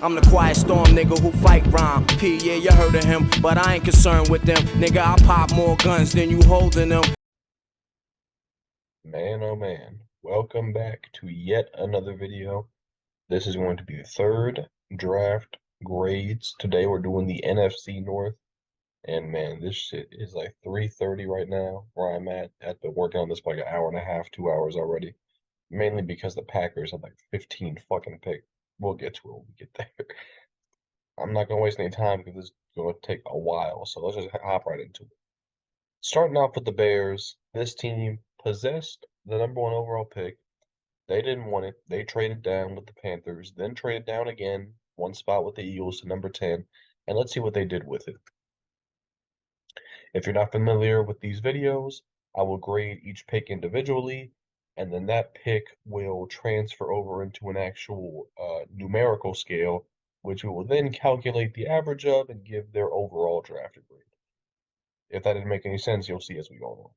I'm the quiet storm nigga who fight rhyme. P, yeah, you heard of him, but I ain't concerned with them. Nigga, I pop more guns than you holding them. Man, oh man, welcome back to yet another video. This is going to be the third draft grades. Today we're doing the NFC North, and man, this shit is like 3:30 right now where I'm at. I've been working on this for like an hour and a half, 2 hours already. Mainly because the Packers have like 15 fucking picks. We'll get to it when we get there. I'm not gonna waste any time because this is gonna take a while, so let's just hop right into it. Starting off with the Bears, this team possessed the number one overall pick. They didn't want it. They traded down with the Panthers, then traded down again, one spot with the Eagles to number 10, and let's see what they did with it. If you're not familiar with these videos, I will grade each pick individually, and then that pick will transfer over into an actual numerical scale, which we will then calculate the average of and give their overall drafted grade. If that didn't make any sense, you'll see as we go along.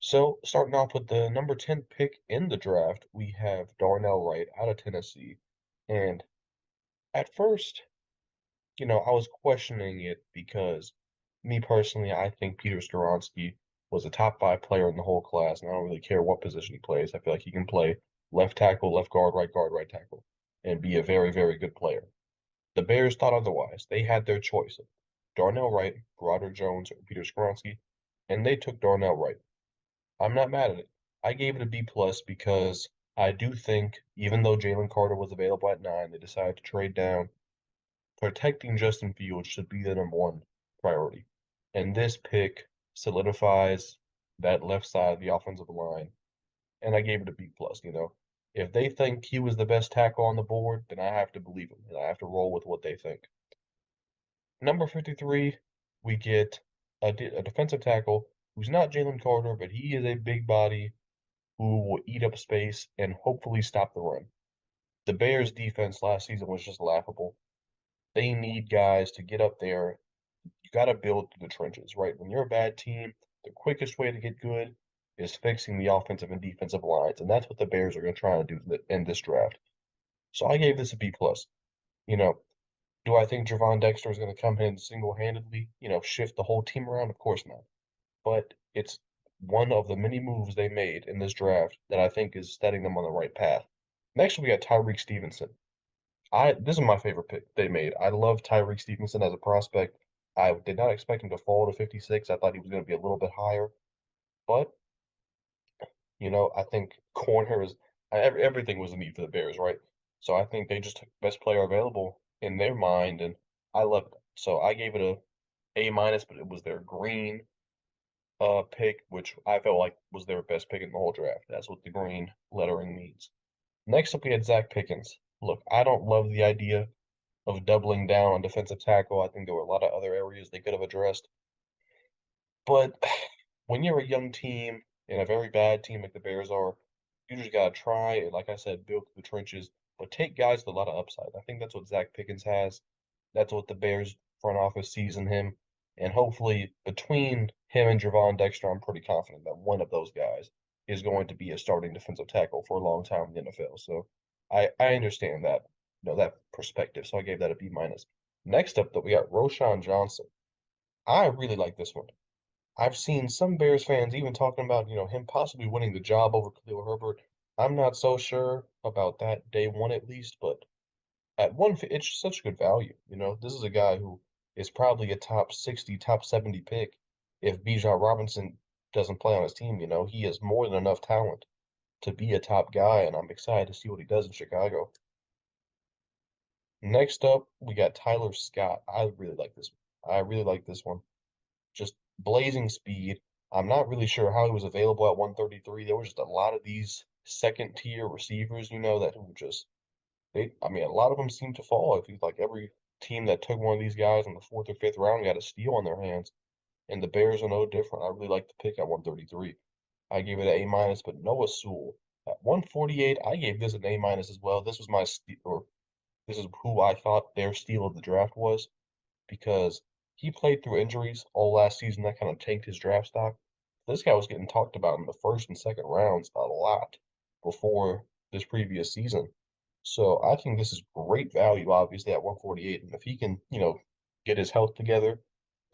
So, starting off with the number 10 pick in the draft, we have Darnell Wright out of Tennessee. And at first, I was questioning it because me personally, I think Peter Skoronski was a top 5 player in the whole class, and I don't really care what position he plays. I feel like he can play left tackle, left guard, right tackle, and be a very, very good player. The Bears thought otherwise. They had their choice of Darnell Wright, Broderick Jones, or Peter Skoronski, and they took Darnell Wright. I'm not mad at it. I gave it a B plus because I do think, even though Jalen Carter was available at 9, they decided to trade down. Protecting Justin Fields should be the number one priority. And this pick solidifies that left side of the offensive line. And I gave it a B plus. If they think he was the best tackle on the board, then I have to believe him. And I have to roll with what they think. Number 53, we get a defensive tackle who's not Jalen Carter, but he is a big body who will eat up space and hopefully stop the run. The Bears' defense last season was just laughable. They need guys to get up there. You got to build through the trenches, right? When you're a bad team, the quickest way to get good is fixing the offensive and defensive lines, and that's what the Bears are going to try to do in this draft. So I gave this a B plus. You know, do I think Gervon Dexter is going to come in single-handedly, shift the whole team around? Of course not. But it's one of the many moves they made in this draft that I think is setting them on the right path. Next, we got Tyrique Stevenson. This is my favorite pick they made. I love Tyrique Stevenson as a prospect. I did not expect him to fall to 56. I thought he was going to be a little bit higher, but I think corner is everything was a need for the Bears, right? So I think they just took the best player available in their mind, and I loved it. So I gave it a A minus, but it was their green pick, which I felt like was their best pick in the whole draft. That's what the green lettering means. Next up, we had Zach Pickens. Look, I don't love the idea of doubling down on defensive tackle. I think there were a lot of other areas they could have addressed. But when you're a young team and a very bad team like the Bears are, you just gotta try and, like I said, build the trenches, but take guys with a lot of upside. I think that's what Zach Pickens has. That's what the Bears front office sees in him. And hopefully, between him and Gervon Dexter, I'm pretty confident that one of those guys is going to be a starting defensive tackle for a long time in the NFL. So I understand that, that perspective. So I gave that a B minus. Next up, though, we got Roschon Johnson. I really like this one. I've seen some Bears fans even talking about, him possibly winning the job over Khalil Herbert. I'm not so sure about that day one at least, but at it's such good value. This is a guy who is probably a top 60, top 70 pick. If Bijan Robinson doesn't play on his team, he has more than enough talent to be a top guy, and I'm excited to see what he does in Chicago. Next up, we got Tyler Scott. I really like this one. I really like this one. Just blazing speed. I'm not really sure how he was available at 133. There was just a lot of these second tier receivers, that who just a lot of them seem to fall. I think like every team that took one of these guys in the fourth or fifth round got a steal on their hands, and the Bears are no different. I really like the pick at 133. I gave it an A minus, but Noah Sewell at 148, I gave this an A minus as well. This was my steal, or this is who I thought their steal of the draft was because he played through injuries all last season. That kind of tanked his draft stock. This guy was getting talked about in the first and second rounds a lot before this previous season. So I think this is great value, obviously, at 148. And if he can, get his health together,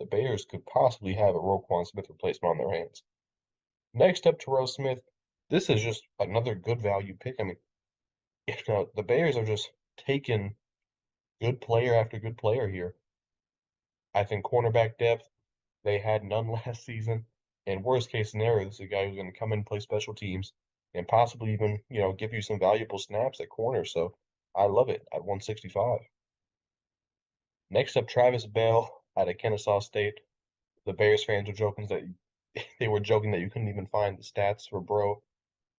the Bears could possibly have a Roquan Smith replacement on their hands. Next up, Terrell Smith. This is just another good value pick. I mean, the Bears are just taking good player after good player here. I think cornerback depth, they had none last season. And worst case scenario, this is a guy who's going to come in and play special teams and possibly even, give you some valuable snaps at corner. So I love it at 165. Next up, Travis Bell out of Kennesaw State. The Bears fans were joking that they were joking that you couldn't even find the stats for Bro.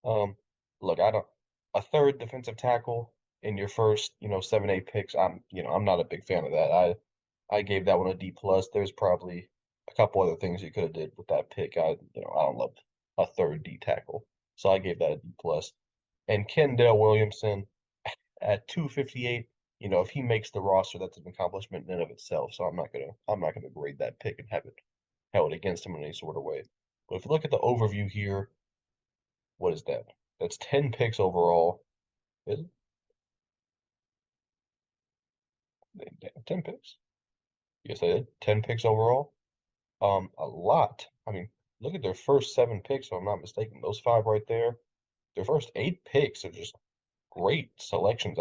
Um, look, I don't a third defensive tackle in your first, 7, 8 picks. I'm not a big fan of that. I gave that one a D plus. There's probably a couple other things you could have did with that pick. I don't love a third D tackle, so I gave that a D plus. And Kendall Williamson at 258. If he makes the roster, that's an accomplishment in and of itself. So I'm not gonna grade that pick and have it held against him in any sort of way. But if you look at the overview here, what is that? That's 10 picks overall. Is it? 10 picks? Yes, I did. 10 picks overall. A lot. I mean, look at their first 7 picks, if I'm not mistaken. Those 5 right there. Their first 8 picks are just great selections.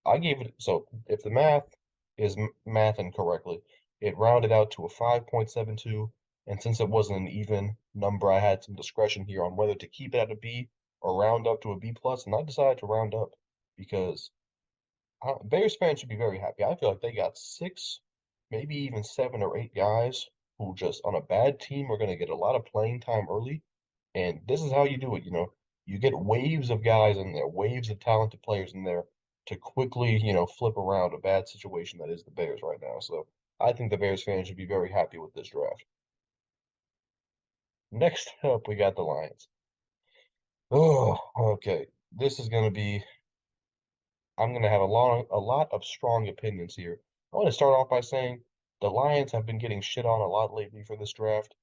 I gave it so if the math is mathing correctly, it rounded out to a 5.72, and since it wasn't an even number, I had some discretion here on whether to keep it at a B or round up to a B plus, and I decided to round up because Bears fans should be very happy. I feel like they got 6, maybe even 7 or 8 guys who just on a bad team are going to get a lot of playing time early, and this is how you do it. You get waves of guys in there, waves of talented players in there to quickly, flip around a bad situation that is the Bears right now. So I think the Bears fans should be very happy with this draft. Next up, we got the Lions. Oh, okay. This is going to be I'm going to have a lot of strong opinions here. I want to start off by saying the Lions have been getting shit on a lot lately for this draft,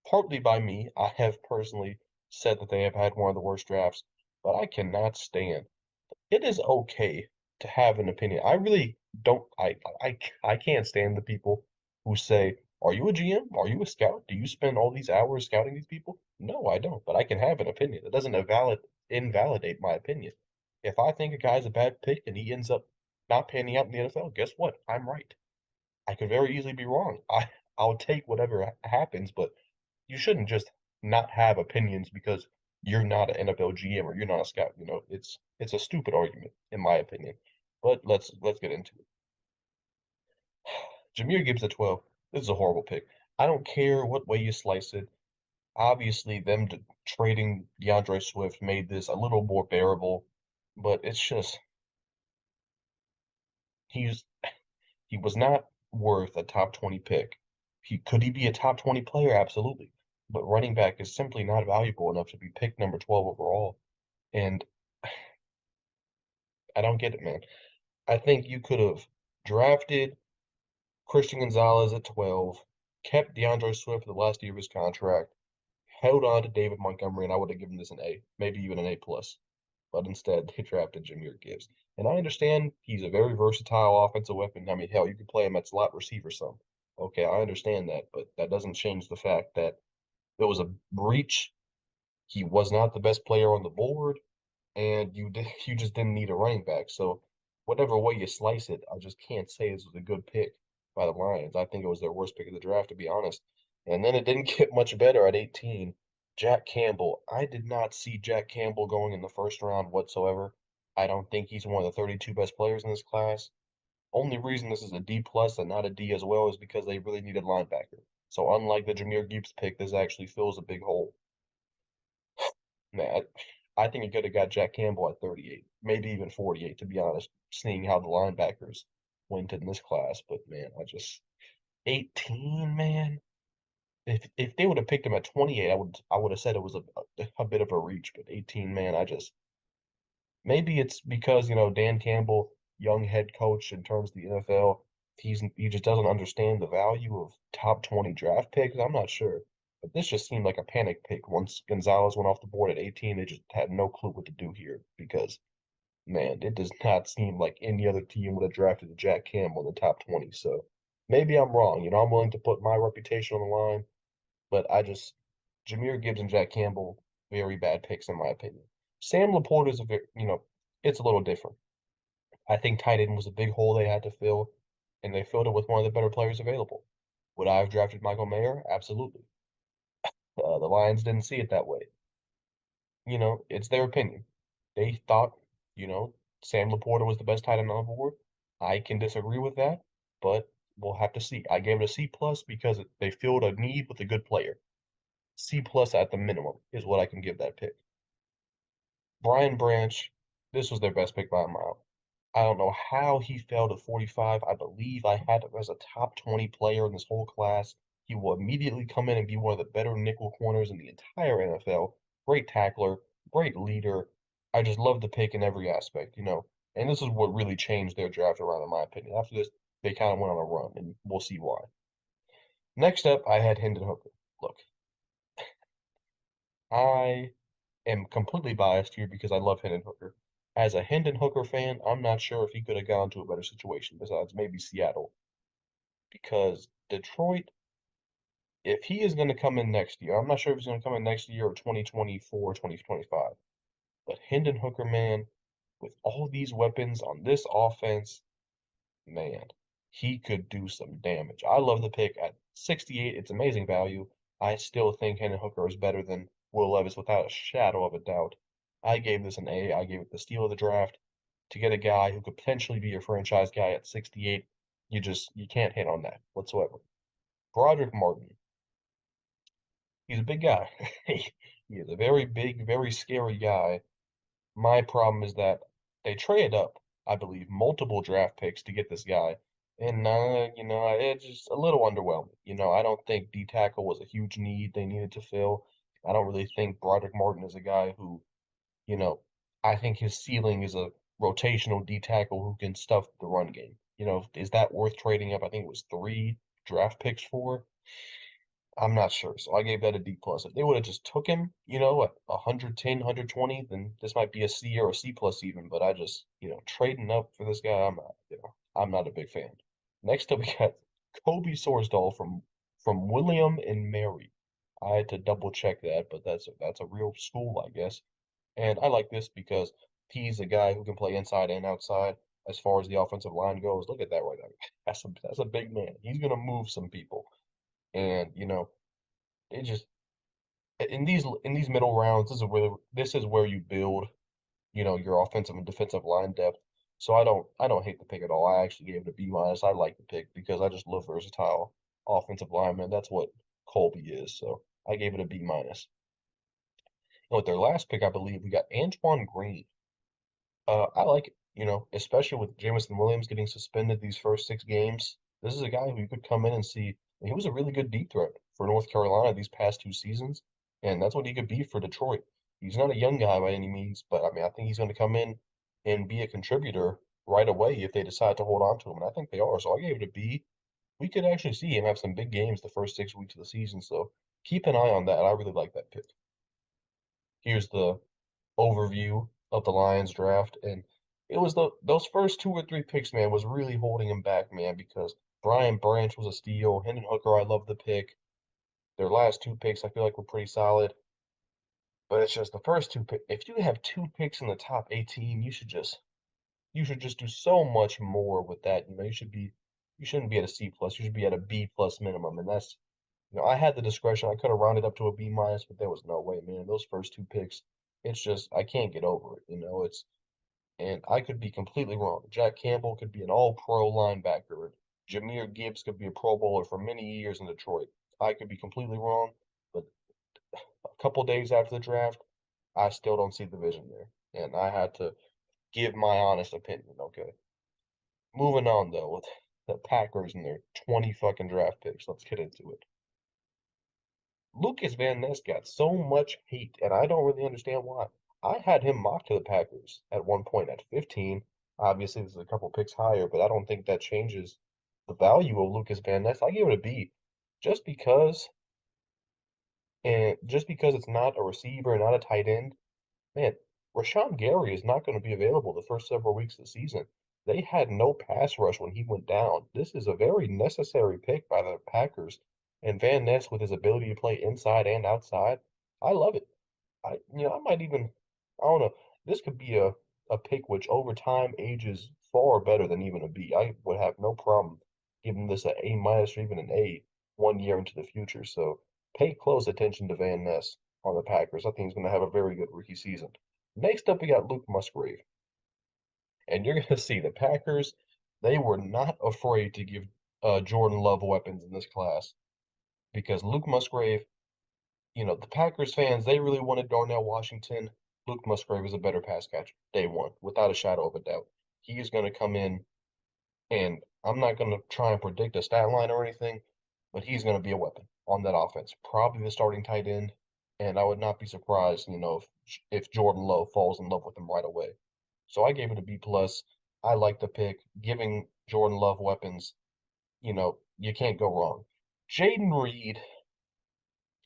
partly by me. I have personally said that they have had one of the worst drafts, but I cannot stand. It is okay to have an opinion. I really don't. I can't stand the people who say, "Are you a GM? Are you a scout? Do you spend all these hours scouting these people?" No, I don't. But I can have an opinion. It doesn't invalidate my opinion. If I think a guy's a bad pick and he ends up not panning out in the NFL, guess what? I'm right. I could very easily be wrong. I'll take whatever happens, but you shouldn't just not have opinions because you're not an NFL GM or you're not a scout. It's a stupid argument in my opinion. But let's get into it. Jahmyr Gibbs at 12. This is a horrible pick. I don't care what way you slice it. Obviously, them trading DeAndre Swift made this a little more bearable, but it's just he's he was not worth a top 20 pick. Could he be a top 20 player? Absolutely. But running back is simply not valuable enough to be picked number 12 overall. And I don't get it, man. I think you could have drafted Christian Gonzalez at 12, kept DeAndre Swift for the last year of his contract, held on to David Montgomery, and I would have given this an A, maybe even an A plus. But instead, they drafted Jahmyr Gibbs. And I understand he's a very versatile offensive weapon. I mean, hell, you could play him at slot receiver some. Okay, I understand that, but that doesn't change the fact that it was a breach. He was not the best player on the board, and you just didn't need a running back. So whatever way you slice it, I just can't say this was a good pick by the Lions. I think it was their worst pick of the draft, to be honest. And then it didn't get much better at 18. Jack Campbell. I did not see Jack Campbell going in the first round whatsoever. I don't think he's one of the 32 best players in this class. Only reason this is a D plus and not a D as well is because they really needed linebacker. So unlike the Jahmyr Gibbs pick, this actually fills a big hole. Man, I think he could have got Jack Campbell at 38, maybe even 48, to be honest, seeing how the linebackers went in this class. But man, 18, man. If they would have picked him at 28, I would have said it was a bit of a reach. But 18, man, maybe it's because Dan Campbell, young head coach in terms of the NFL, he just doesn't understand the value of top 20 draft picks. I'm not sure. But this just seemed like a panic pick. Once Gonzalez went off the board at 18, they just had no clue what to do here because man, it does not seem like any other team would have drafted Jack Campbell in the top 20. So maybe I'm wrong. I'm willing to put my reputation on the line, but Jahmyr Gibbs and Jack Campbell, very bad picks in my opinion. Sam Laporta is it's a little different. I think tight end was a big hole they had to fill, and they filled it with one of the better players available. Would I have drafted Michael Mayer? Absolutely. The Lions didn't see it that way. It's their opinion. They thought, you know, Sam Laporta was the best tight end on the board. I can disagree with that, but we'll have to see. I gave it a C plus because they filled a need with a good player. C plus at the minimum is what I can give that pick. Brian Branch, this was their best pick by a mile. I don't know how he fell to 45. I believe I had him as a top 20 player in this whole class. He will immediately come in and be one of the better nickel corners in the entire NFL. Great tackler, great leader. I just love the pick in every aspect. And this is what really changed their draft around, in my opinion. After this, they kind of went on a run, and we'll see why. Next up, I had Hendon Hooker. Look, I am completely biased here because I love Hendon Hooker. As a Hendon Hooker fan, I'm not sure if he could have gone to a better situation besides maybe Seattle. Because Detroit, if he is going to come in next year, I'm not sure if he's going to come in next year or 2024, 2025. But Hendon Hooker, man, with all these weapons on this offense, man, he could do some damage. I love the pick at 68. It's amazing value. I still think Hendon Hooker is better than Will Levis without a shadow of a doubt. I gave this an A. I gave it the steal of the draft. To get a guy who could potentially be your franchise guy at 68, you can't hit on that whatsoever. Broderick Martin. He's a big guy. He is a very big, very scary guy. My problem is that they traded up, I believe, multiple draft picks to get this guy. And, it's just a little underwhelming. I don't think D tackle was a huge need they needed to fill. I don't really think Broderick Martin is a guy who, you know, I think his ceiling is a rotational D tackle who can stuff the run game. Is that worth trading up? I think it was 3 draft picks for. I'm not sure. So I gave that a D plus. If they would have just took him, at 110, 120, then this might be a C or a C plus even. But I just, trading up for this guy, I'm not a big fan. Next up, we got Kobe Sorsdal from William and Mary. I had to double check that, but that's a real school, I guess. And I like this because he's a guy who can play inside and outside as far as the offensive line goes. Look at that right there. That's a big man. He's gonna move some people. And it just in these middle rounds, this is where you build, your offensive and defensive line depth. So I don't hate the pick at all. I actually gave it a B minus. I like the pick because I just love versatile offensive linemen. That's what Colby is. So I gave it a B minus. And with their last pick, I believe we got Antoine Green. I like it, especially with Jameson Williams getting suspended these first 6 games. This is a guy who you could come in and see. He was a really good deep threat for North Carolina these past 2 seasons, and that's what he could be for Detroit. He's not a young guy by any means, but I mean, I think he's going to come in and be a contributor right away if they decide to hold on to him, and I think they are. So I gave it a B. We could actually see him have some big games the first 6 weeks of the season, so keep an eye on that. I really like that pick. Here's the overview of the Lions draft, and it was those first 2 or 3 picks, man, was really holding him back, man, because Brian Branch was a steal. Hendon Hooker, I love the pick. Their last 2 picks, I feel like were pretty solid, but it's just the first 2 picks. If you have 2 picks in the top 18, you should just do so much more with that. You shouldn't be at a C plus. You should be at a B plus minimum, and that's I had the discretion. I could have rounded up to a B minus, but there was no way, man. Those first 2 picks, it's just I can't get over it. And I could be completely wrong. Jack Campbell could be an all-pro linebacker. Jahmyr Gibbs could be a Pro Bowler for many years in Detroit. I could be completely wrong, but a couple days after the draft, I still don't see the vision there. And I had to give my honest opinion, okay? Moving on though, with the Packers and their 20 fucking draft picks. Let's get into it. Lucas Van Ness got so much hate, and I don't really understand why. I had him mocked to the Packers at one point at 15. Obviously, this is a couple picks higher, but I don't think that changes the value of Lucas Van Ness. I give it a B, just because, and just because it's not a receiver, not a tight end. Man, Rashawn Gary is not going to be available the first several weeks of the season. They had no pass rush when he went down. This is a very necessary pick by the Packers. And Van Ness, with his ability to play inside and outside, I love it. I might even, I don't know, this could be a pick which over time ages far better than even a B. I would have no problem giving this a A minus or even an A 1 year into the future. So pay close attention to Van Ness on the Packers. I think he's going to have a very good rookie season. Next up, we got Luke Musgrave. And you're going to see the Packers, they were not afraid to give Jordan Love weapons in this class because Luke Musgrave, the Packers fans, they really wanted Darnell Washington. Luke Musgrave is a better pass catcher, day one, without a shadow of a doubt. He is going to come in, and I'm not going to try and predict a stat line or anything, but he's going to be a weapon on that offense. Probably the starting tight end, and I would not be surprised, if Jordan Love falls in love with him right away. So I gave it a B plus. I like the pick. Giving Jordan Love weapons, you can't go wrong. Jayden Reed,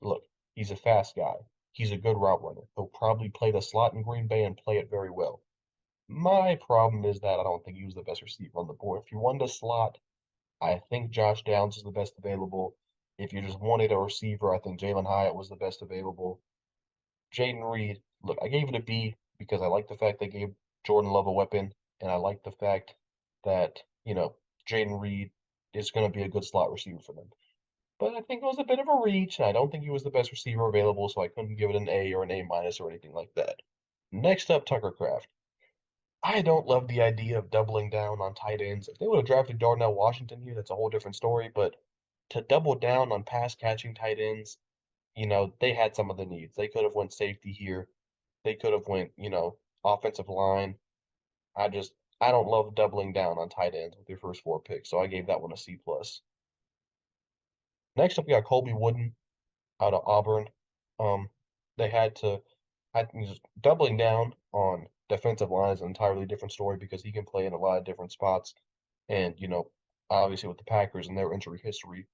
look, he's a fast guy. He's a good route runner. He'll probably play the slot in Green Bay and play it very well. My problem is that I don't think he was the best receiver on the board. If you wanted a slot, I think Josh Downs is the best available. If you just wanted a receiver, I think Jalen Hyatt was the best available. Jayden Reed, look, I gave it a B because I like the fact they gave Jordan Love a weapon, and I like the fact that, Jayden Reed is going to be a good slot receiver for them. But I think it was a bit of a reach, and I don't think he was the best receiver available, so I couldn't give it an A or an A minus or anything like that. Next up, Tucker Kraft. I don't love the idea of doubling down on tight ends. If they would have drafted Darnell Washington here, that's a whole different story. But to double down on pass catching tight ends, they had some of the needs. They could have went safety here. They could have went, offensive line. I don't love doubling down on tight ends with your first four picks, so I gave that one a C plus. Next up, we got Colby Wooden out of Auburn. Um, they had to, I think just doubling down on defensive line is an entirely different story because he can play in a lot of different spots. And, obviously with the Packers and their injury history,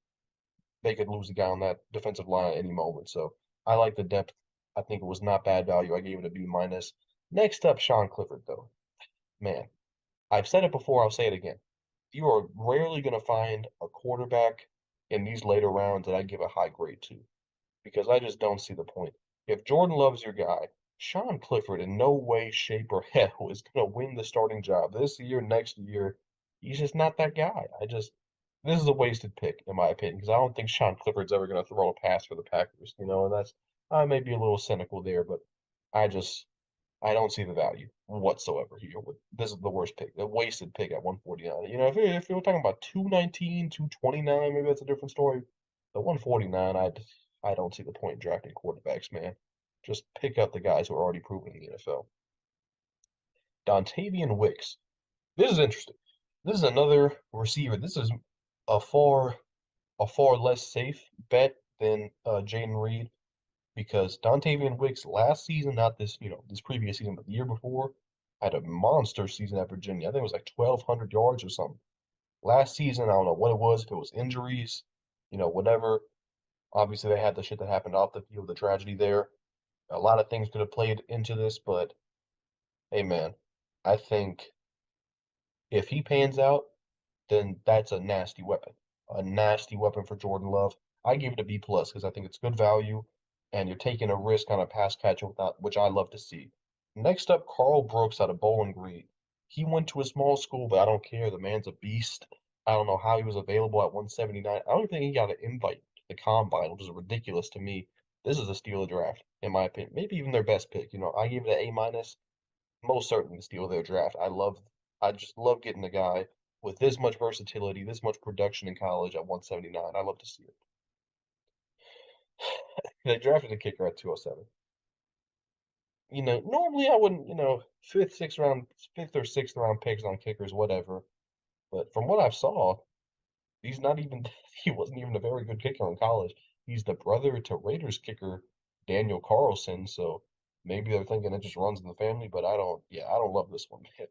they could lose a guy on that defensive line at any moment. So I like the depth. I think it was not bad value. I gave it a B minus. Next up, Sean Clifford, though. Man, I've said it before, I'll say it again. You are rarely going to find a quarterback in these later rounds that I give a high grade to because I just don't see the point. If Jordan Love's your guy, Sean Clifford in no way, shape, or hell is going to win the starting job this year, next year. He's just not that guy. This is a wasted pick, in my opinion, because I don't think Sean Clifford's ever going to throw a pass for the Packers, and I may be a little cynical there, but I just, I don't see the value whatsoever here. This is the worst pick, the wasted pick at 149. If you're talking about 219, 229, maybe that's a different story. The 149, I don't see the point in drafting quarterbacks, man. Just pick up the guys who are already proven in the NFL. Dontavian Wicks. This is interesting. This is another receiver. This is a far less safe bet than Jayden Reed because Dontavian Wicks last season, not this, this previous season, but the year before, had a monster season at Virginia. I think it was like 1,200 yards or something. Last season, I don't know what it was, if it was injuries, whatever. Obviously, they had the shit that happened off the field, the tragedy there. A lot of things could have played into this, but hey, man, I think if he pans out, then that's a nasty weapon for Jordan Love. I give it a B plus because I think it's good value, and you're taking a risk on a pass catcher without, which I love to see. Next up, Carl Brooks out of Bowling Green. He went to a small school, but I don't care. The man's a beast. I don't know how he was available at 179. I don't think he got an invite to the combine, which is ridiculous to me. This is a steal of draft, in my opinion. Maybe even their best pick. I gave it an A minus. Most certainly the steal of their draft. I just love getting a guy with this much versatility, this much production in college at 179. I love to see it. They drafted a kicker at 207. Normally I wouldn't, fifth or sixth round picks on kickers, whatever. But from what I saw, he's not even, he wasn't even a very good kicker in college. He's the brother to Raiders kicker Daniel Carlson, so maybe they're thinking it just runs in the family, but I don't love this one, man.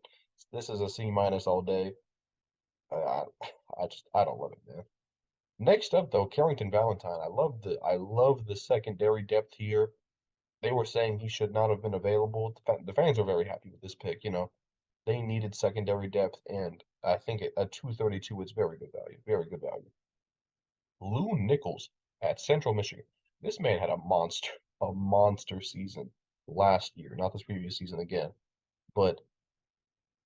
This is a C minus all day. I, I don't love it, man. Next up, though, Carrington Valentine. I love the secondary depth here. they were saying he should not have been available. The fans are very happy with this pick. They needed secondary depth, and I think at 232 is very good value. Very good value. Lou Nichols at Central Michigan. This man had a monster season last year, not this previous season again. But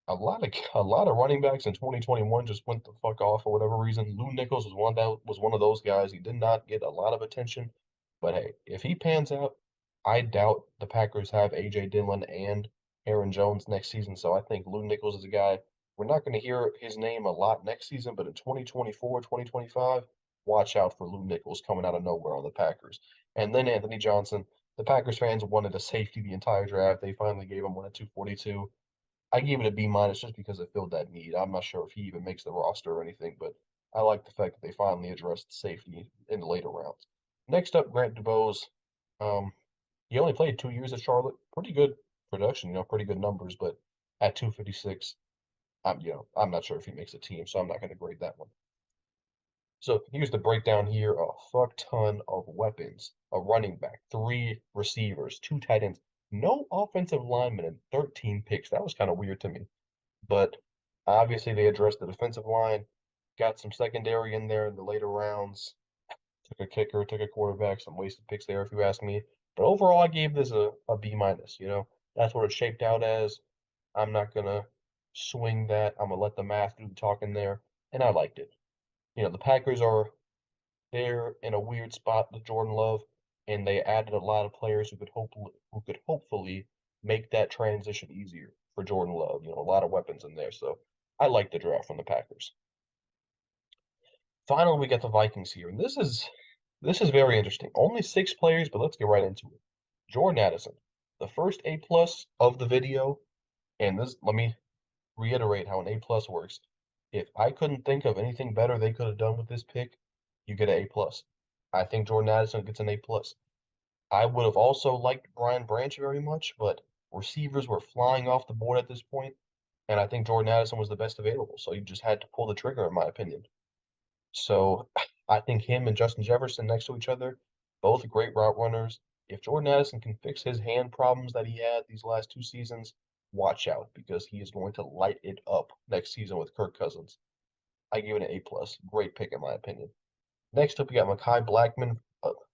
a lot of running backs in 2021 just went the fuck off for whatever reason. Lou Nichols was one of those guys. He did not get a lot of attention, but hey, if he pans out, I doubt the Packers have AJ Dillon and Aaron Jones next season. So I think Lou Nichols is a guy we're not going to hear his name a lot next season, but in 2024, 2025, watch out for Lou Nichols coming out of nowhere on the Packers. And then Anthony Johnson. The Packers fans wanted a safety the entire draft. They finally gave him one at 242. I gave it a B minus just because it filled that need. I'm not sure if he even makes the roster or anything, but I like the fact that they finally addressed safety in the later rounds. Next up, Grant DuBose. Um, he only played 2 years at Charlotte. Pretty good production, pretty good numbers, but at 256, I'm not sure if he makes a team, so I'm not going to grade that one. So here's the breakdown here: a fuck ton of weapons, a running back, three receivers, two tight ends, no offensive linemen, and 13 picks. That was kind of weird to me. But obviously they addressed the defensive line, got some secondary in there in the later rounds, took a kicker, took a quarterback, some wasted picks there if you ask me. But overall I gave this a B minus, That's what it shaped out as. I'm not gonna swing that. I'm gonna let the math do the talking there. And I liked it. The Packers are there in a weird spot with Jordan Love, and they added a lot of players who could hopefully make that transition easier for Jordan Love. A lot of weapons in there, so I like the draft from the Packers. Finally, we got the Vikings here, and this is very interesting. Only 6 players, but let's get right into it. Jordan Addison, the first A plus of the video, and this let me reiterate how an A plus works. If I couldn't think of anything better they could have done with this pick, you get an A plus. I think Jordan Addison gets an A plus. I would have also liked Brian Branch very much, but receivers were flying off the board at this point, and I think Jordan Addison was the best available, so you just had to pull the trigger, in my opinion. So I think him and Justin Jefferson next to each other, both great route runners. If Jordan Addison can fix his hand problems that he had these last 2 seasons, watch out because he is going to light it up next season with Kirk Cousins. I give it an A plus. Great pick in my opinion. Next up, we got Mekhi Blackmon,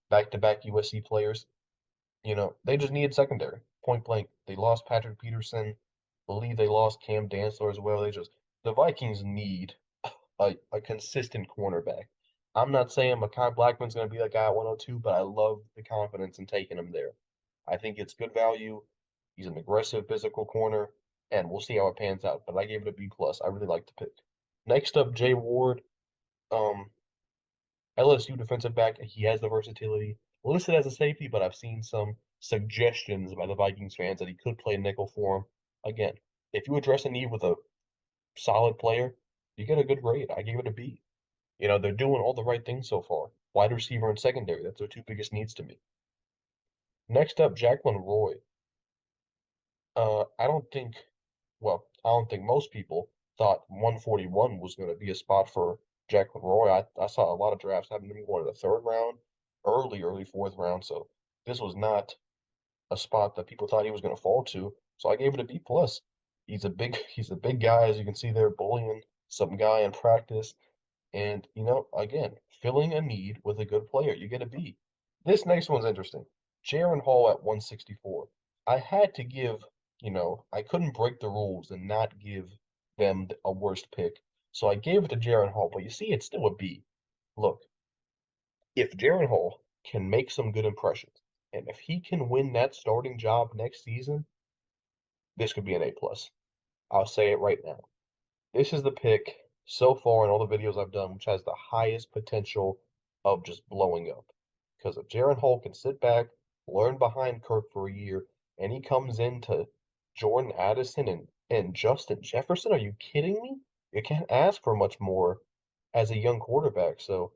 back-to-back USC players. They just needed secondary, point blank. They lost Patrick Peterson. Believe they lost Cam Dantzler as well. The Vikings need a consistent cornerback. I'm not saying Mekhi Blackmon's going to be that guy at 102, but I love the confidence in taking him there. I think it's good value. He's an aggressive physical corner, and we'll see how it pans out. But I gave it a B plus. I really like the pick. Next up, Jay Ward, um, LSU defensive back. He has the versatility. Listed as a safety, but I've seen some suggestions by the Vikings fans that he could play nickel for him. Again, if you address a need with a solid player, you get a good grade. I gave it a B. They're doing all the right things so far. Wide receiver and secondary, that's their two biggest needs to me. Next up, Jacquelyn Roy. I don't think, I don't think most people thought 141 was going to be a spot for Jacquelyn Roy. I saw a lot of drafts having him going in the third round, early fourth round. So this was not a spot that people thought he was going to fall to. So I gave it a B plus. He's a big guy, as you can see there, bullying some guy in practice. And, again, filling a need with a good player. You get a B. This next one's interesting. Jaren Hall at 164. I had to give, I couldn't break the rules and not give them a worst pick. So I gave it to Jaren Hall. But you see, it's still a B. Look, if Jaren Hall can make some good impressions, and if he can win that starting job next season, this could be an A plus. I'll say it right now. This is the pick so far in all the videos I've done, which has the highest potential of just blowing up. Because if Jaren Hall can sit back, learn behind Kirk for a year, and he comes into Jordan Addison and Justin Jefferson, are you kidding me? You can't ask for much more as a young quarterback. So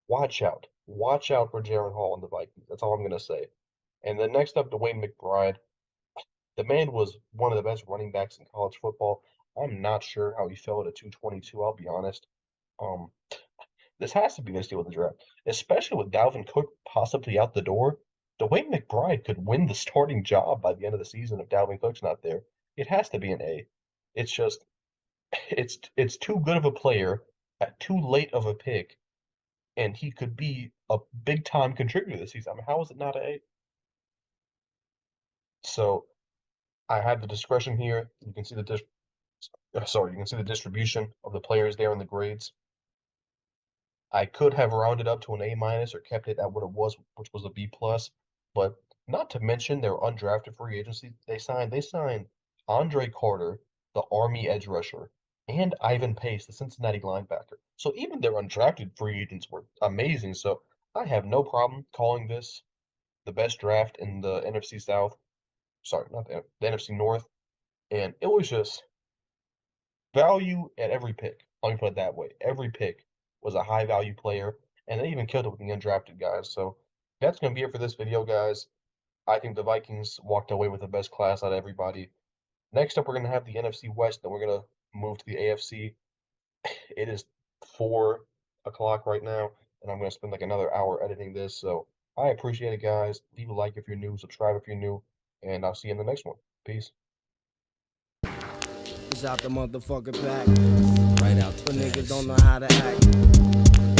watch out. Watch out for Jaren Hall and the Vikings. That's all I'm going to say. And then next up, DeWayne McBride. The man was one of the best running backs in college football. I'm not sure how he fell at 222, I'll be honest. Um, this has to be the steal of the draft, especially with Dalvin Cook possibly out the door. DeWayne McBride could win the starting job by the end of the season if Dalvin Cook's not there. It has to be an A. It's just it's too good of a player at too late of a pick, and he could be a big time contributor this season. I mean, how is it not an A? So I have the discretion here. You can see the you can see the distribution of the players there in the grades. I could have rounded up to an A minus or kept it at what it was, which was a B plus, but not to mention their undrafted free agency they signed. They signed Andre Carter, the Army edge rusher, and Ivan Pace, the Cincinnati linebacker. So even their undrafted free agents were amazing. So I have no problem calling this the best draft in the NFC South. Sorry, not the NFC North. And it was just value at every pick. Let me put it that way. Every pick was a high value player, and they even killed it with the undrafted guys. So that's going to be it for this video, guys. I think the Vikings walked away with the best class out of everybody. Next up, we're going to have the NFC West, then we're going to move to the AFC. It is 4 o'clock right now, and I'm going to spend like another hour editing this. So I appreciate it, guys. Leave a like if you're new, subscribe if you're new, and I'll see you in the next one. Peace. It's out the motherfucking back. Right out the niggas don't know how to act.